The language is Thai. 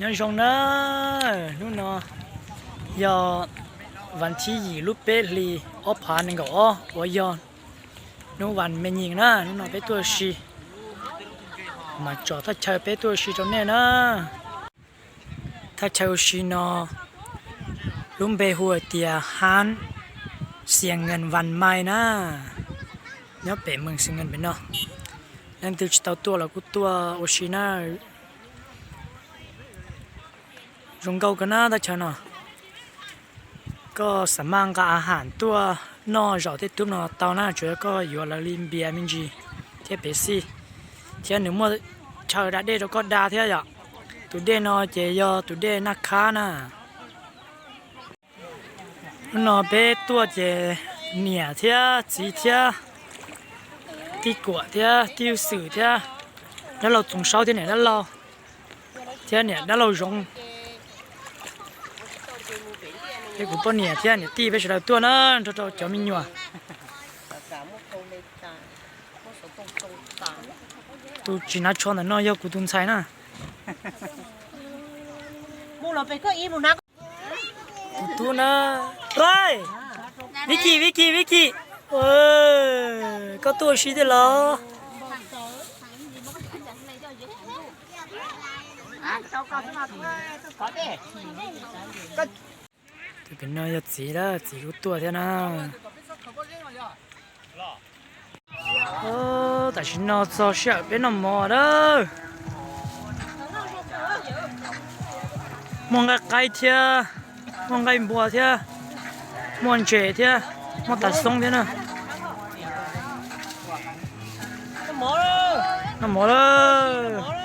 ยังชงนะนู่นเนาะยอวันที่ลูกเปรีออผ่านนึงก็อ๋อว่ายอนนู่นวันไม่ยิงนะนู่นเนาะไปตัวชีมาจอดถ้าเชยไปตัวชีตรงนี้นะถ้าเชยชีเนาะลุงไปหัวเตียหันเสียงเงินวันใหม่นะเนาะเป็นเมืองเสียงเงินเป็นเนาะนั่นตัวจิตตัวแล้วกูตัวโอชินะรงเก่ากันนะถ้าเชยเนาะก็สมางกับอาหารตัวนอจอดที่ตุ้มเนาะตอนนั้นจุดก็อยู่ละลิมเบียมินจีเทียบเปซี่เทียหนึ่งมั่วเชยได้เด็ดก็ด่าเทียอย่างตัวเด่นเนาะเจียตัวเด่นนักค้านะนอเปตัวเจเนี่ยเทียจีเทียที่กัวเทียที่สื่อเทียแล้วเราตรงเสาที่ไหนแล้วเราเทียเนี่ยแล้วเราลงไอ้กูปนเนี่ยเทียเนี่ยตีไปเฉยตัวนั้นเราจะมีอยู่ตัวจีน่าชอบนะน้อยกูตุ้มใส่นะมูเราไปก็อีมูนักตัวนะเฮ้ยวิกิก็ตัวชีเดียวเหรอตัวเป็นน้อยจีละจีกูตัวเท่านั้นแต่ฉันนอนซอเชียเป็นน้ำหมอเด้อมองไกลเทียมองไกลบัวเทียมองเจ๋เทียมองตัดทรงเทียนะน้ำหมอเลย